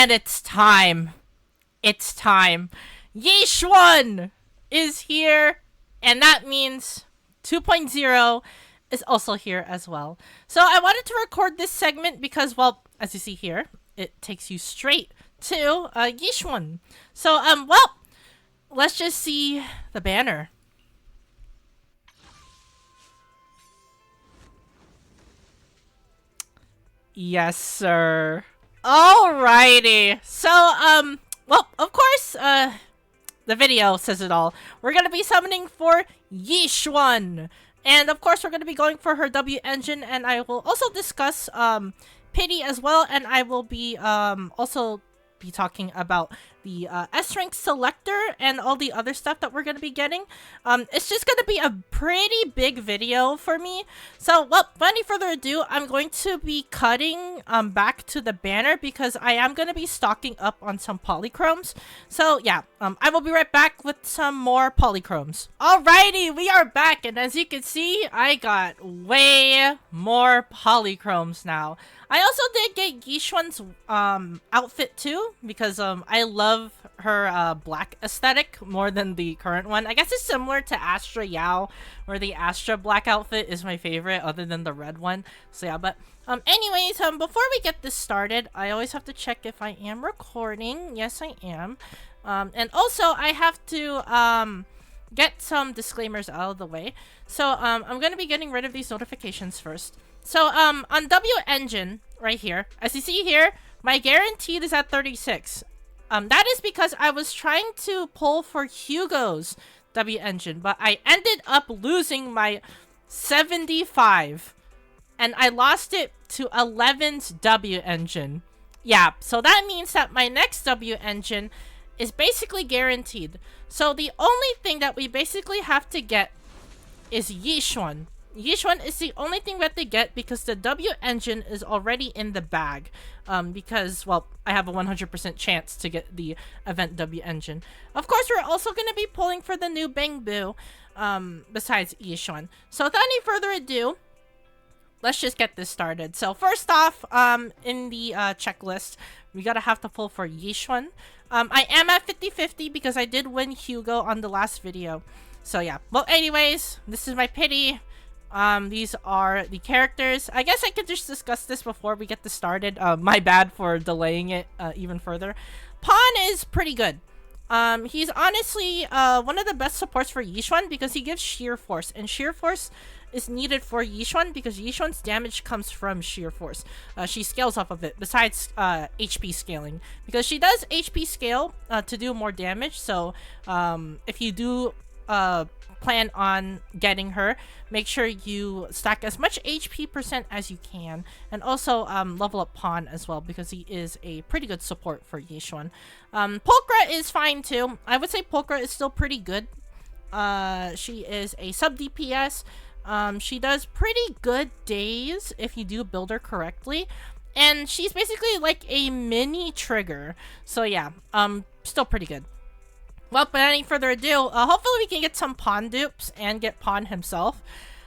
And it's time. It's time. Yixuan is here, and that means 2.0 is also here as well. So I wanted to record this segment because, well, as you see here, it takes you straight to Yixuan. So, well, let's just see the banner. Yes, sir. Alrighty. So, well, of course, the video says it all. We're gonna be summoning for Yixuan. And of course, we're gonna be going for her W engine, and I will also discuss, Pity as well, and I will be, also be talking about the S-rank selector and all the other stuff that we're going to be getting. It's just going to be a pretty big video for me. So, well, without any further ado, I'm going to be cutting back to the banner because I am going to be stocking up on some polychromes. So, yeah, I will be right back with some more polychromes. Alrighty, we are back, and as you can see, I got way more polychromes now. I also did get Yixuan's outfit too because I love her black aesthetic more than the current one. I guess it's similar to Astra Yao, where the Astra black outfit is my favorite other than the red one. So yeah, but anyways, before we get this started, I always have to check if I am recording. Yes, I am. And also I have to get some disclaimers out of the way. So I'm going to be getting rid of these notifications first. So, on W engine, right here, as you see here, my guaranteed is at 36. That is because I was trying to pull for Hugo's W engine, but I ended up losing my 75. And I lost it to 11's W engine. Yeah, so that means that my next W engine is basically guaranteed. So the only thing that we basically have to get is Yixuan. Yixuan is the only thing we have to get because the W engine is already in the bag. Because, well, I have a 100% chance to get the event W engine. Of course, we're also going to be pulling for the new Bang Boo, besides Yixuan. So without any further ado, let's just get this started. So first off, in the checklist, we gotta have to pull for Yixuan. I am at 50-50 because I did win Hugo on the last video. So yeah. Well, anyways, this is my pity. These are the characters. I guess I could just discuss this before we get this started. My bad for delaying it even further. Pawn is pretty good. He's honestly one of the best supports for Yixuan because he gives sheer force, and sheer force is needed for Yixuan because Yixuan's damage comes from sheer force. She scales off of it besides HP scaling because she does HP scale to do more damage. So if you do plan on getting her, make sure you stack as much HP percent as you can, and also level up Pawn as well because he is a pretty good support for Yixuan. Pulchra is fine too. I would say Pulchra is still pretty good. She is a sub DPS. She does pretty good days if you do build her correctly, and she's basically like a mini trigger. So yeah, still pretty good. Well, but any further ado, hopefully we can get some Pawn dupes and get Pawn himself.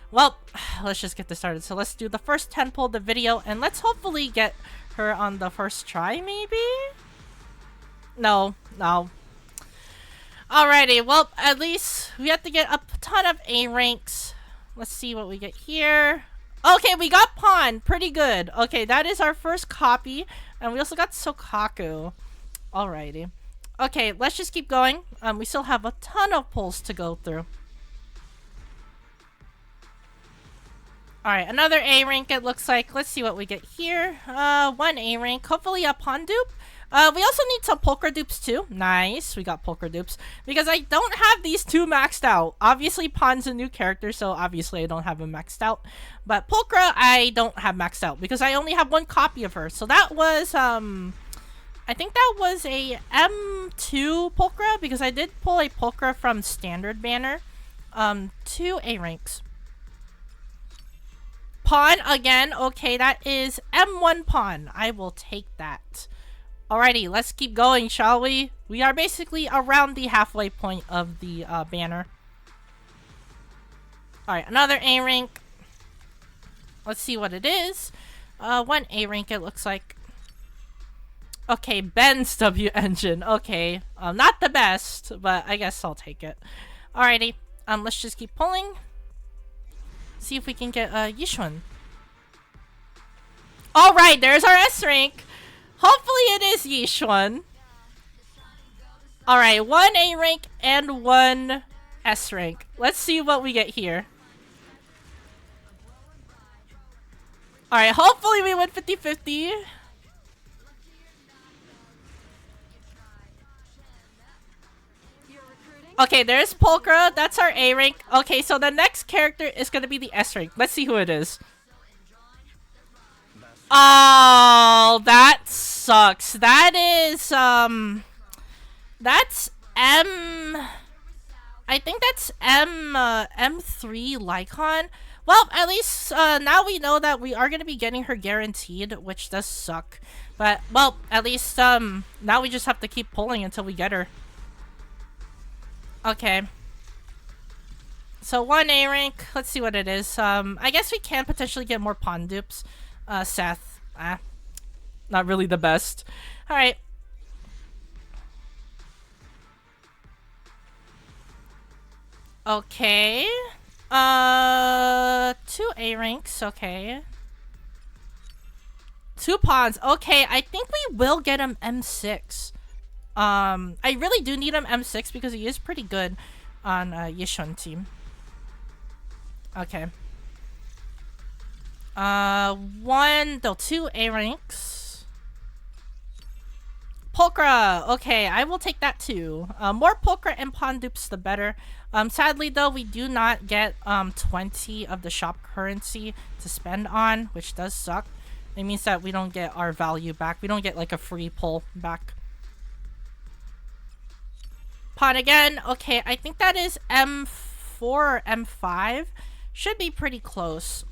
Well, let's just get this started. So let's do the first 10 pull of the video, and let's hopefully get her on the first try, maybe? No. Alrighty, well, at least we have to get a ton of A ranks. Let's see what we get here. Okay, we got Pawn. Pretty good. Okay, that is our first copy, and we also got Sokaku. Alrighty. Okay, let's just keep going. We still have a ton of pulls to go through. Alright, another A rank it looks like. Let's see what we get here. One A rank. Hopefully a Pawn dupe. We also need some Pulchra dupes too. Nice, we got Pulchra dupes. Because I don't have these two maxed out. Obviously, Pawn's a new character, so obviously I don't have him maxed out. But Pulchra, I don't have maxed out because I only have one copy of her. So that was, I think that was a M2 Pulchra because I did pull a Pulchra from standard banner. 2 A ranks. Pawn again. Okay, that is M1 Pawn. I will take that. Alrighty, let's keep going, shall we? We are basically around the halfway point of the banner. Alright, another A rank. Let's see what it is. 1 A rank it looks like. Okay, Ben's W engine. Okay, not the best, but I guess I'll take it. Alrighty, let's just keep pulling. See if we can get Yixuan. Alright, there's our S rank. Hopefully it is Yixuan. Alright, 1 A rank and 1 S rank. Let's see what we get here. Alright, hopefully we win 50-50. Okay, there's Pulchra. That's our A rank. Okay, so the next character is gonna be the S rank. Let's see who it is. Oh, that sucks. That is, that's M... I think that's M3 Lycon. Well, at least, now we know that we are gonna be getting her guaranteed, which does suck. But, well, at least, now we just have to keep pulling until we get her. Okay. So 1 A rank. Let's see what it is. I guess we can potentially get more pawn dupes. Seth. Not really the best. Alright. Okay. 2 A ranks. Okay. 2 pawns. Okay, I think we will get him M6. I really do need him M6 because he is pretty good on Yixuan team. Okay. 2 A ranks. Pulchra. Okay, I will take that too. More Pulchra and pawn dupes the better. Sadly though, we do not get 20 of the shop currency to spend on, which does suck. It means that we don't get our value back. We don't get like a free pull back. Pawn again. Okay, I think that is M4 or M5. Should be pretty close.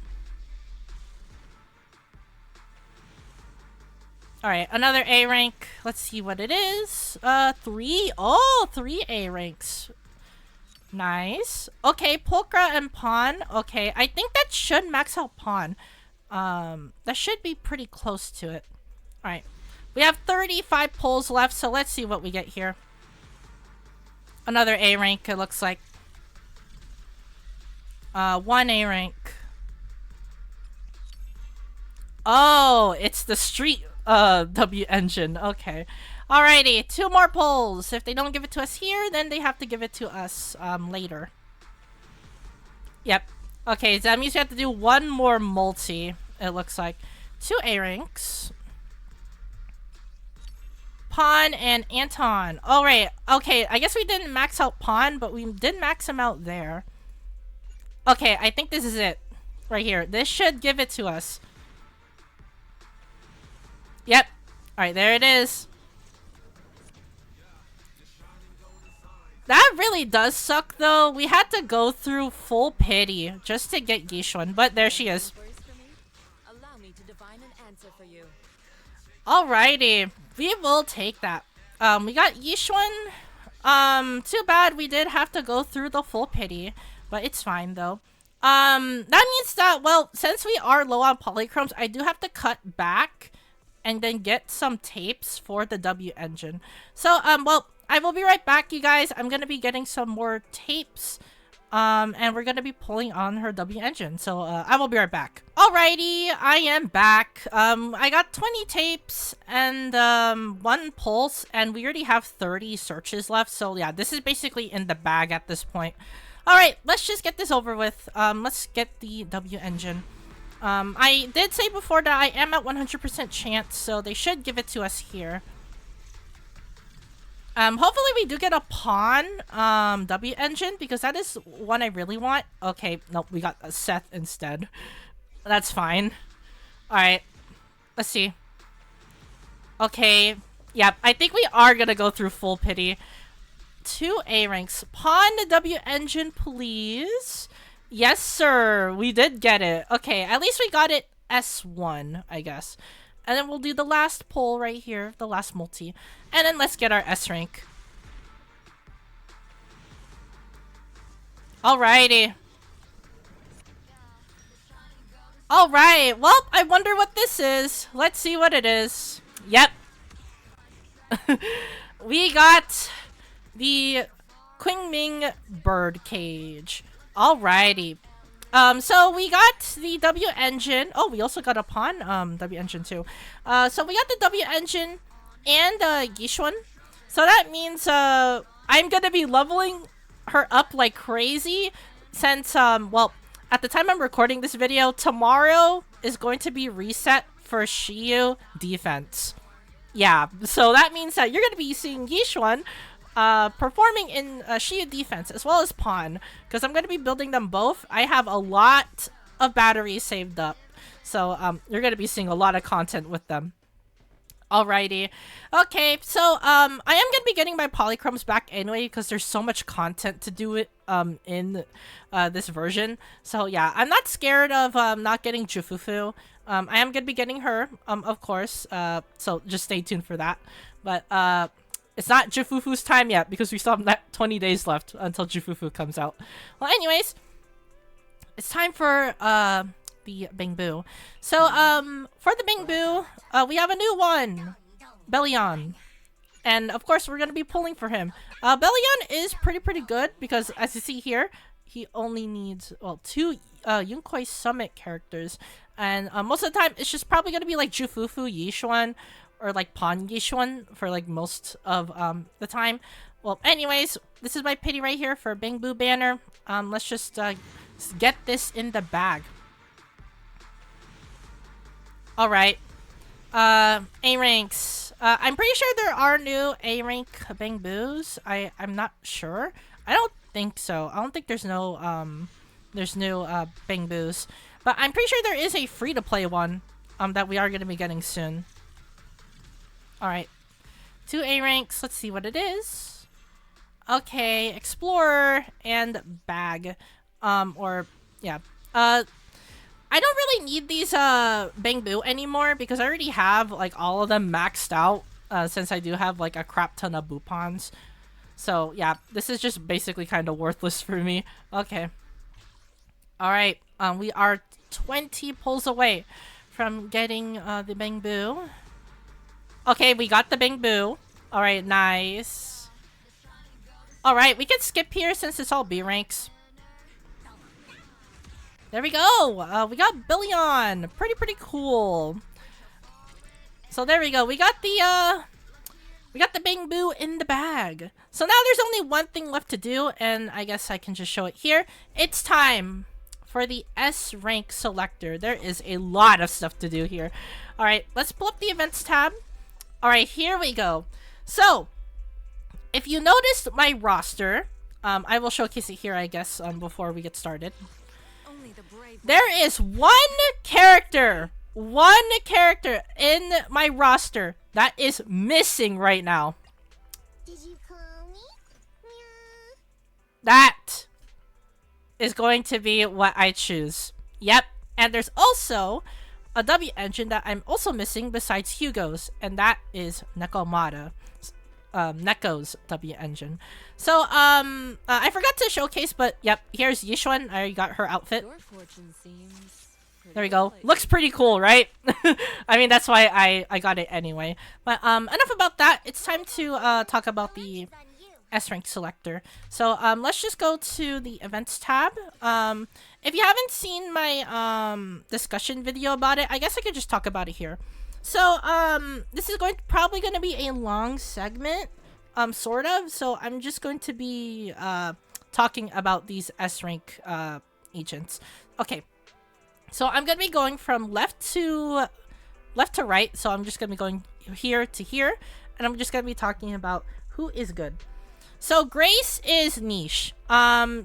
Alright, another A rank. Let's see what it is. 3. Oh, 3 A ranks. Nice. Okay, Pulchra and pawn. Okay, I think that should max out pawn. That should be pretty close to it. Alright. We have 35 pulls left, so let's see what we get here. Another A rank, it looks like. 1 A rank. Oh, it's the street W engine. Okay. Alrighty, 2 more pulls. If they don't give it to us here, then they have to give it to us later. Yep. Okay, so that means we have to do 1 more multi, it looks like. 2 A ranks. Pawn and Anton. Alright, okay, I guess we didn't max out Pawn, but we did max him out there. Okay, I think this is it. Right here. This should give it to us. Yep. Alright, there it is. That really does suck, though. We had to go through full pity just to get Yixuan, but there she is. Alrighty. We will take that. We got Yixuan. Too bad we did have to go through the full pity, but it's fine, though. That means that, well, since we are low on polychromes, I do have to cut back and then get some tapes for the W engine. So, well, I will be right back, you guys. I'm gonna be getting some more tapes, and we're gonna be pulling on her W engine. So, I will be right back. Alrighty, I am back. I got 20 tapes and, 1 pulse, and we already have 30 searches left. So, yeah, this is basically in the bag at this point. Alright, let's just get this over with. Let's get the W engine. I did say before that I am at 100% chance, so they should give it to us here. Hopefully we do get a pawn, W engine, because that is one I really want. Okay, nope, we got a Seth instead. That's fine. Alright, let's see. Okay, yep, I think we are gonna go through full pity. 2 A ranks. Pawn the W engine, please. Yes, sir. We did get it. Okay, at least we got it S1, I guess. And then we'll do the last pull right here, the last multi. And then let's get our S rank. Alrighty. Alright, well, I wonder what this is. Let's see what it is. Yep. We got the Qingming Birdcage. Alrighty. So we got the W engine. Oh, we also got a pawn W engine too. So we got the W engine and Yixuan. So that means I'm gonna be leveling her up like crazy since well, at the time I'm recording this video, tomorrow is going to be reset for Shifu defense. Yeah, so that means that you're gonna be seeing Yixuan performing in Shifu defense as well as pawn, because I'm going to be building them both. I have a lot of batteries saved up, so you're going to be seeing a lot of content with them. Alrighty. Okay, so I am going to be getting my polychromes back anyway because there's so much content to do it in this version. So yeah, I'm not scared of not getting Jufufu. I am going to be getting her, of course, so just stay tuned for that. But it's not Jufufu's time yet because we still have 20 days left until Jufufu comes out. Well, anyways, it's time for the Bangbu. So for the Bangbu, we have a new one, Bellion, and of course we're gonna be pulling for him. Bellion is pretty good because as you see here, he only needs 2 Yunkui Summit characters, and most of the time it's just probably gonna be like Jufufu, Yixuan, or like Pawn Yixuan for like most of the time. Well, anyways, this is my pity right here for Bangbu banner. Let's just get this in the bag. Alright. A ranks. I'm pretty sure there are new A rank Bangbus. I'm not sure. I don't think so. I don't think there's no new Bangbus. But I'm pretty sure there is a free to play one that we are gonna be getting soon. Alright. 2 A ranks. Let's see what it is. Okay, Explorer and Bag. Or, yeah. I don't really need these Bangbu anymore because I already have like all of them maxed out since I do have like a crap ton of Bupons. So, yeah, this is just basically kind of worthless for me. Okay. Alright, we are 20 pulls away from getting the Bangbu. Okay, we got the Bangbu. Alright, nice. Alright, we can skip here since it's all B ranks. There we go! We got Billion! Pretty cool. So there we go. We got the Bangbu in the bag. So now there's only one thing left to do, and I guess I can just show it here. It's time for the S rank selector. There is a lot of stuff to do here. Alright, let's pull up the events tab. Alright, here we go. So, if you noticed my roster, I will showcase it here, I guess, before we get started. There is one character in my roster that is missing right now. Did you call me? Meow. That is going to be what I choose. Yep, and there's also a W engine that I'm also missing besides Hugo's, and that is Nekomata. Neko's W engine. So, I forgot to showcase, but yep, here's Yixuan. I got her outfit. There we go. Looks pretty cool, right? I mean, that's why I got it anyway. But, enough about that. It's time to, talk about the S rank selector. So, let's just go to the events tab. If you haven't seen my, discussion video about it, I guess I could just talk about it here. So, this is probably going to be a long segment, sort of. So, I'm just going to be, talking about these S rank, agents. Okay. So, I'm going to be going from left to right. So, I'm just going to be going here to here. And I'm just going to be talking about who is good. So, Grace is niche.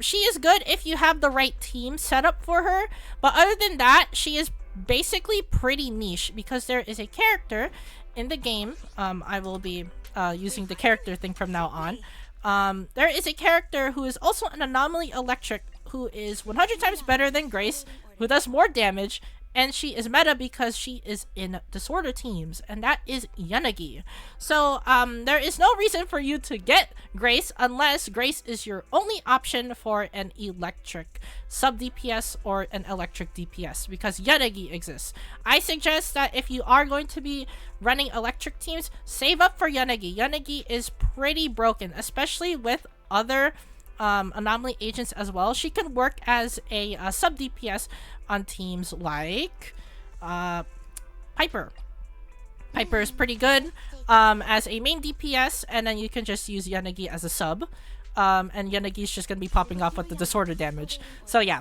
She is good if you have the right team set up for her. But other than that, she is basically pretty niche because there is a character in the game. I will be using the character thing from now on. There is a character who is also an anomaly electric who is 100 times better than Grace, who does more damage, and she is meta because she is in disorder teams, and that is Yanagi. So there is no reason for you to get Grace unless Grace is your only option for an electric sub DPS or an electric DPS, because Yanagi exists. I suggest that if you are going to be running electric teams, save up for Yanagi. Yanagi is pretty broken, especially with other anomaly agents as well. She can work as a sub DPS on teams like Piper. Piper is pretty good as a main DPS, and then you can just use Yanagi as a sub. And Yanagi's just gonna be popping off with the disorder damage. So yeah,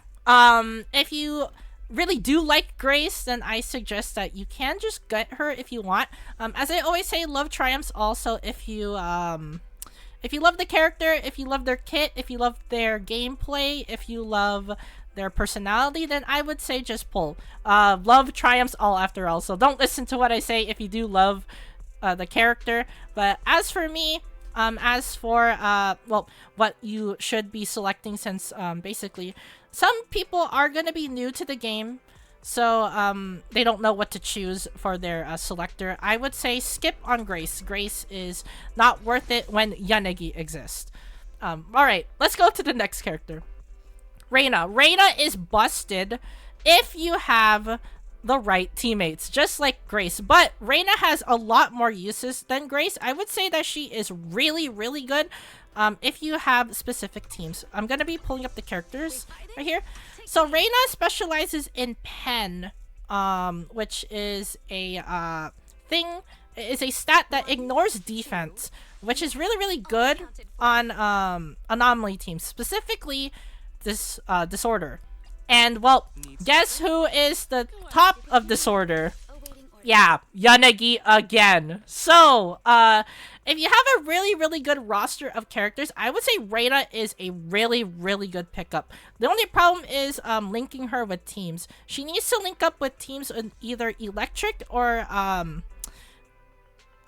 if you really do like Grace, then I suggest that you can just get her if you want. As I always say, love triumphs also if you love the character, if you love their kit, if you love their gameplay, if you love their personality, then I would say just pull. Love triumphs all after all, so don't listen to what I say if you do love the character. But as for me, as for well, what you should be selecting, since basically some people are going to be new to the game, so they don't know what to choose for their selector, I would say skip on Grace. Grace is not worth it when Yanagi exists. Alright, let's go to the next character. Reina. Reina is busted if you have the right teammates, just like Grace. But Reina has a lot more uses than Grace. I would say that she is really, really good if you have specific teams. I'm going to be pulling up the characters right here. So Reina specializes in Pen, which is a is a stat that ignores defense, which is really, really good on anomaly teams, specifically this disorder. And well, guess who is the top of disorder? Yeah, Yanagi again. So if you have a really, really good roster of characters, I would say Reina is a really, really good pickup. The only problem is linking her with teams. She needs to link up with teams in either electric or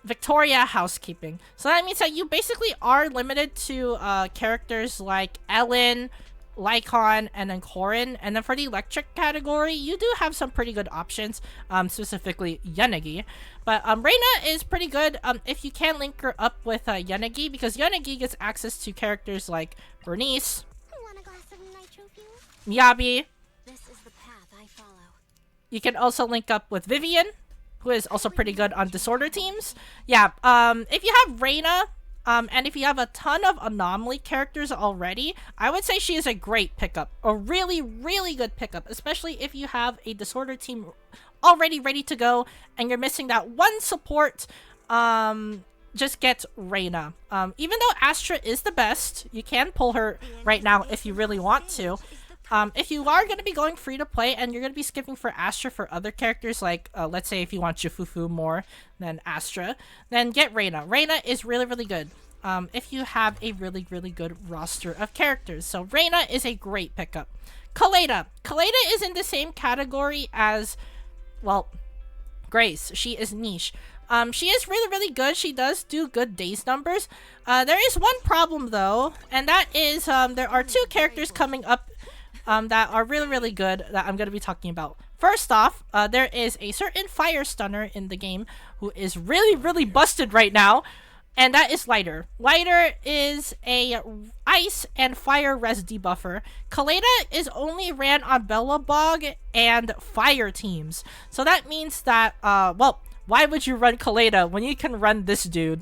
Victoria housekeeping. So that means that you basically are limited to characters like Ellen, Lycon, and then Korin. And then for the electric category, you do have some pretty good options, specifically Yanagi. But Reina is pretty good if you can link her up with Yanagi, because Yanagi gets access to characters like Bernice, Want a glass of nitro fuel? Miyabi. This is the path I follow. You can also link up with Vivian, who is also pretty good on disorder teams. Yeah, if you have Reina, and if you have a ton of anomaly characters already, I would say she is a great pickup. A really, really good pickup, especially if you have a disorder team already ready to go and you're missing that one support. Just get Reina. Even though Astra is the best, you can pull her right now if you really want to. If you are going to be going free to play and you're going to be skipping for Astra for other characters, like let's say if you want Shifu more than Astra, then get Reina. Reina is really, really good if you have a really, really good roster of characters. So Reina is a great pickup. Kaleda. Kaleda is in the same category as, well, Grace. She is niche. She is really, really good. She does do good days numbers. There is one problem though, and that is there are two characters coming up that are really, really good that I'm going to be talking about. First off, there is a certain fire stunner in the game who is really, really busted right now, and that is Lighter. Lighter is a ice and fire res debuffer. Kaleda is only ran on Bellabog and fire teams. So that means that, well, why would you run Kaleda when you can run this dude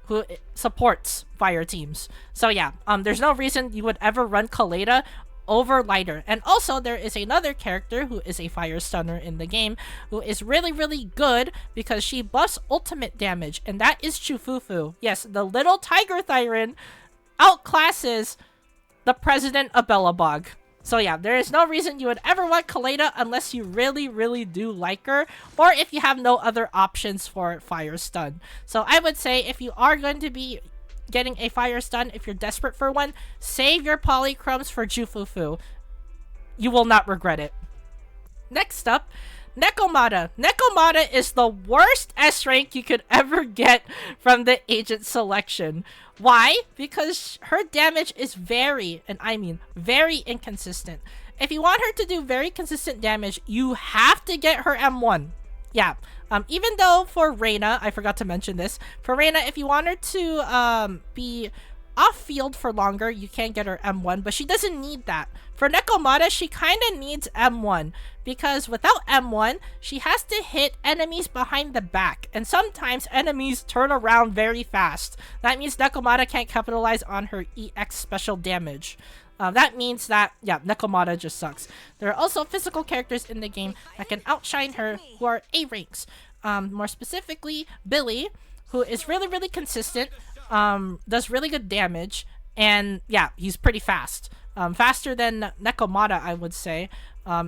who supports fire teams? So yeah, there's no reason you would ever run Kaleda over Lighter. And also there is another character who is a fire stunner in the game who is really, really good because she buffs ultimate damage, and that is Chufufu. Yes, the little tiger Thyren outclasses the president of Bellabog. So yeah, there is no reason you would ever want Kaleda unless you really, really do like her, or if you have no other options for fire stun. So I would say if you are going to be getting a fire stun, if you're desperate for one, save your polychromes for Jufufu. You will not regret it. Next up, Nekomata. Nekomata is the worst S rank you could ever get from the agent selection. Why? Because her damage is very, and I mean very inconsistent. if you want her to do very consistent damage, you have to get her M1. Yeah. Even though for Reina, I forgot to mention this. For Reina, if you want her to be off field for longer, you can get her M1, but she doesn't need that. For Nekomata, she kind of needs M1 because without M1, she has to hit enemies behind the back, and sometimes enemies turn around very fast. That means Nekomata can't capitalize on her EX special damage. That means that, yeah, Nekomata just sucks. There are also physical characters in the game that can outshine her who are A ranks. More specifically, Billy, who is really, really consistent, does really good damage, and yeah, he's pretty fast. Faster than Nekomata, I would say,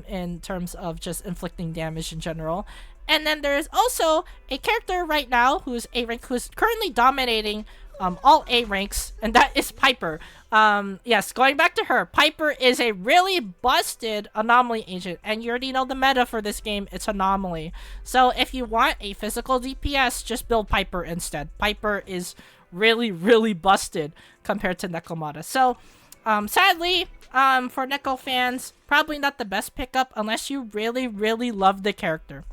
in terms of just inflicting damage in general. And then there's also a character right now who's A rank, who's currently dominating all A ranks, and that is Piper. Yes, going back to her, Piper is a really busted anomaly agent, and you already know the meta for this game, it's anomaly. So if you want a physical DPS, just build Piper instead. Piper is really, really busted compared to Nekomata. So, sadly, for Neko fans, probably not the best pickup unless you really, really love the character.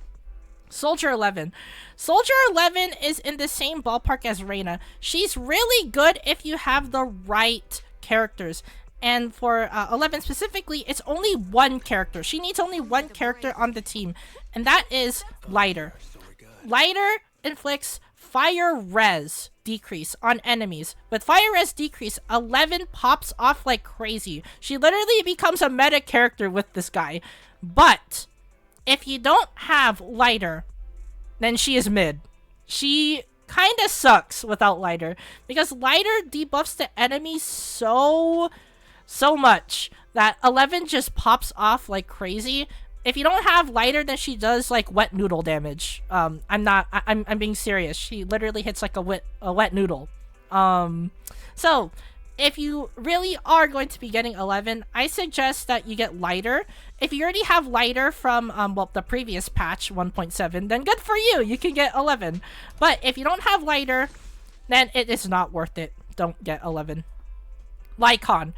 Soldier 11. Soldier 11 is in the same ballpark as Reina. She's really good if you have the right characters. And for 11 specifically, it's only one character. She needs only one character on the team, and that is Lighter. Lighter inflicts fire res decrease on enemies. With fire res decrease, 11 pops off like crazy. She literally becomes a meta character with this guy. But if you don't have Lighter, then she is mid. She kind of sucks without Lighter, because Lighter debuffs the enemies so much that 11 just pops off like crazy. If you don't have Lighter, then she does like wet noodle damage. I'm being serious. She literally hits like a wet noodle. So if you really are going to be getting 11, I suggest that you get Lighter. If you already have Lighter from well, the previous patch 1.7, then good for you. You can get 11. But if you don't have Lighter, then it is not worth it. Don't get 11. Lycon.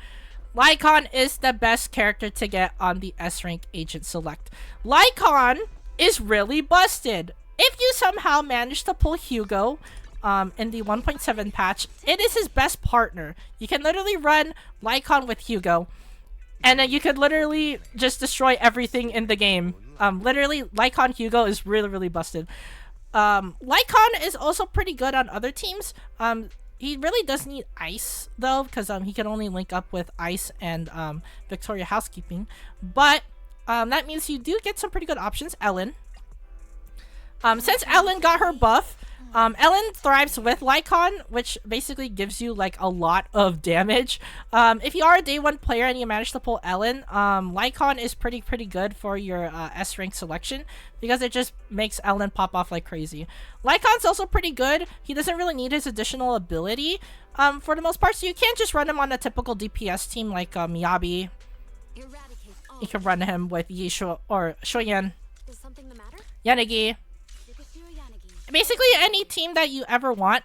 Lycon is the best character to get on the S-Rank Agent Select. Lycon is really busted. If you somehow manage to pull Hugo in the 1.7 patch, it is his best partner. You can literally run Lycon with Hugo, and then you could literally just destroy everything in the game. Literally, Lycon Hugo is really, really busted. Lycon is also pretty good on other teams. He really does need Ice, though, because he can only link up with Ice and Victoria Housekeeping. But that means you do get some pretty good options. Ellen. Since Ellen got her buff, Ellen thrives with Lycon, which basically gives you like a lot of damage. If you are a day 1 player and you manage to pull Ellen, Lycon is pretty good for your S rank selection, because it just makes Ellen pop off like crazy. Lycon's also pretty good. He doesn't really need his additional ability for the most part, so you can't just run him on a typical DPS team like Miyabi. You can run him with Yixuan or Shoyan, Yanagi. Basically any team that you ever want.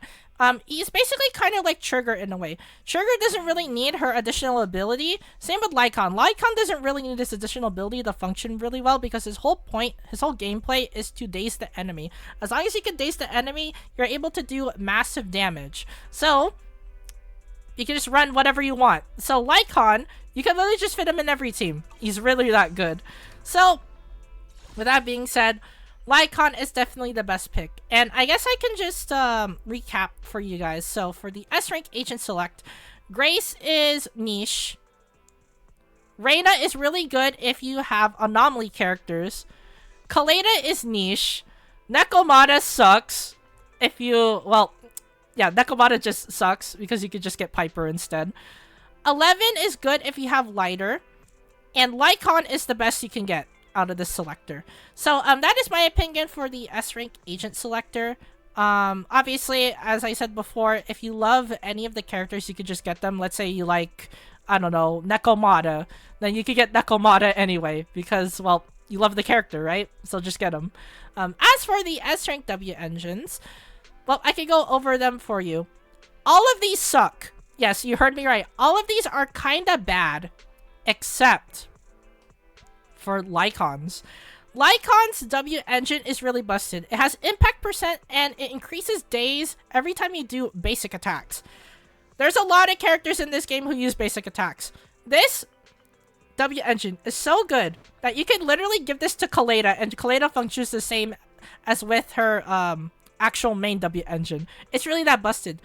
He's basically kind of like Trigger in a way. Trigger doesn't really need her additional ability. Same with Lycon. Lycon doesn't really need this additional ability to function really well, because his whole point, his whole gameplay is to daze the enemy. As long as you can daze the enemy, you're able to do massive damage. So you can just run whatever you want. So Lycon, you can literally just fit him in every team. He's really that good. So with that being said, Lycon is definitely the best pick. And I guess I can just recap for you guys. So for the S-Rank Agent Select, Grace is niche. Reina is really good if you have anomaly characters. Kaleda is niche. Nekomata sucks if you, well, yeah, Nekomata just sucks because you could just get Piper instead. 11 is good if you have Lighter. And Lycon is the best you can get out of the selector. So that is my opinion for the S-Rank Agent Selector. Obviously, as I said before, if you love any of the characters, you could just get them. Let's say you like, I don't know, Nekomata, then you could get Nekomata anyway, because, well, you love the character, right? So just get them. As for the S-Rank W engines, well, I could go over them for you. All of these suck. Yes, you heard me right. All of these are kinda bad, except for Lycons. Lycon's W engine is really busted. It has impact percent and it increases days every time you do basic attacks. There's a lot of characters in this game who use basic attacks. This W engine is so good that you can literally give this to Kaleda and Kaleda functions the same as with her actual main W engine. It's really that busted.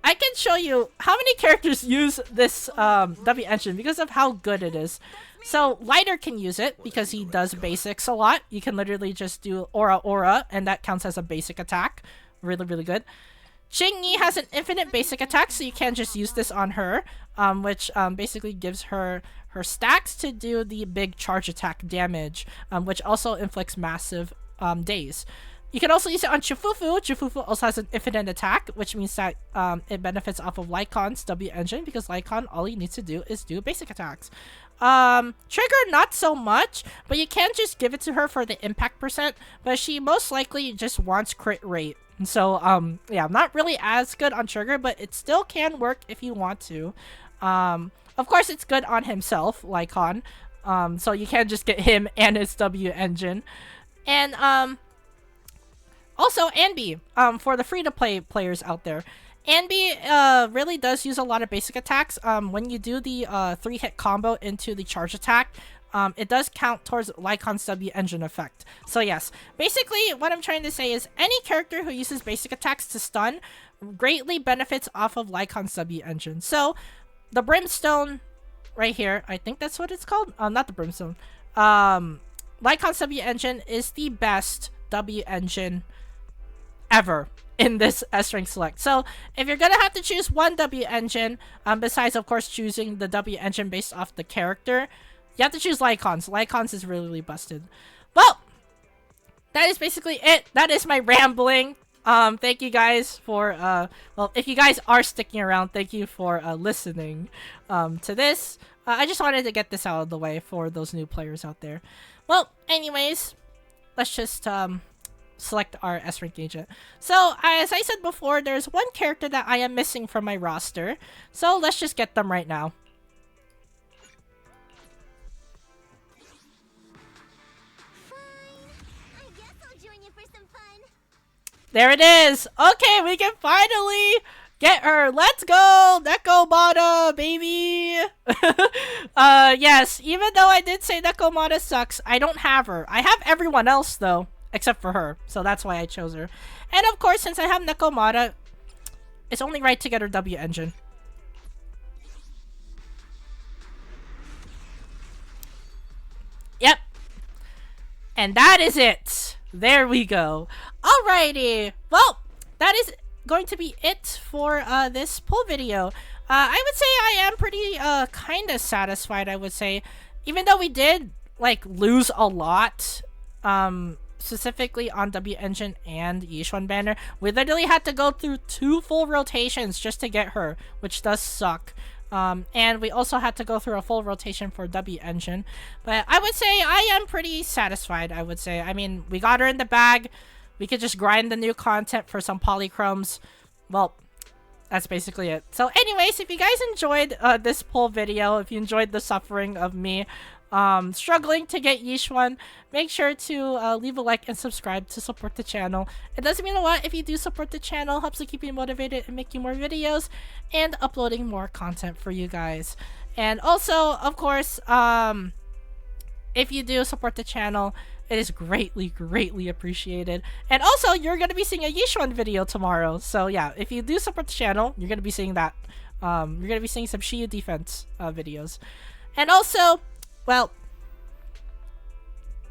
I can show you how many characters use this W engine because of how good it is. So Lighter can use it because he does basics a lot. You can literally just do Aura and that counts as a basic attack. Really, really good. Xingyi has an infinite basic attack, so you can just use this on her, which basically gives her stacks to do the big charge attack damage, which also inflicts massive days. You can also use it on Shifufu. Shifufu also has an infinite attack, which means that it benefits off of Lycon's W engine because Lycon, all he needs to do is do basic attacks. Trigger, not so much, but you can just give it to her for the impact percent, but she most likely just wants crit rate. And so, yeah, not really as good on Trigger, but it still can work if you want to. Of course, it's good on himself, Lycon. So you can just get him and his W engine. And, also, Anbi, for the free-to-play players out there. Anbi really does use a lot of basic attacks. When you do the 3-hit combo into the charge attack, it does count towards Lycon's W engine effect. So yes, basically what I'm trying to say is any character who uses basic attacks to stun greatly benefits off of Lycon's W engine. So the Brimstone right here, I think that's what it's called. Not the Brimstone. Lycon's W engine is the best W engine ever in this S-Rank Select. So if you're gonna have to choose one W engine, besides of course choosing the W engine based off the character, you have to choose Lycon's. Lycon's is really, really busted. Well, that is basically it. That is my rambling. Thank you guys for, well, if you guys are sticking around, thank you for listening to this. I just wanted to get this out of the way for those new players out there. Well, anyways, let's just select our S-Rank agent. So, as I said before, there's one character that I am missing from my roster. So, let's just get them right now. There it is! Okay, we can finally get her! Let's go! Nekomata, baby! Yes, even though I did say Nekomata sucks, I don't have her. I have everyone else, though, except for her. So that's why I chose her. And of course, since I have Nekomata, it's only right to get her W engine. Yep. And that is it! There we go. Alrighty. Well, that is going to be it for this poll video. I would say I am pretty kind of satisfied, I would say. Even though we did, like, lose a lot, specifically on W Engine and Yixuan banner, we literally had to go through 2 full rotations just to get her, which does suck. And we also had to go through a full rotation for W Engine. But I would say I am pretty satisfied, I would say. I mean, we got her in the bag. We could just grind the new content for some polychromes. Well, that's basically it. So anyways, if you guys enjoyed this poll video, if you enjoyed the suffering of me struggling to get Yixuan, make sure to leave a like and subscribe to support the channel. It doesn't mean a lot if you do support the channel. Helps to keep you motivated and making more videos and uploading more content for you guys. And also, of course, if you do support the channel, it is greatly, greatly appreciated. And also, you're going to be seeing a Yixuan video tomorrow. So yeah, if you do support the channel, you're going to be seeing that. You're going to be seeing some Shiyu defense videos. And also, well,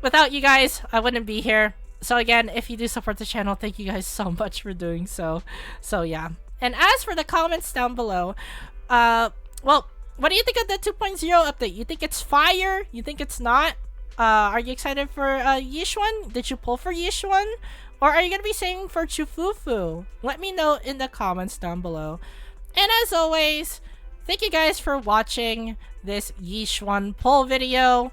without you guys, I wouldn't be here. So again, if you do support the channel, thank you guys so much for doing so. So yeah. And as for the comments down below, well, what do you think of the 2.0 update? You think it's fire? You think it's not? Are you excited for Yixuan? Did you pull for Yixuan? Or are you going to be saving for Chufufu? Let me know in the comments down below. And as always, thank you guys for watching this Yixuan poll video.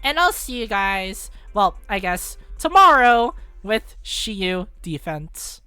And I'll see you guys, well, I guess, tomorrow with Shiyu defense.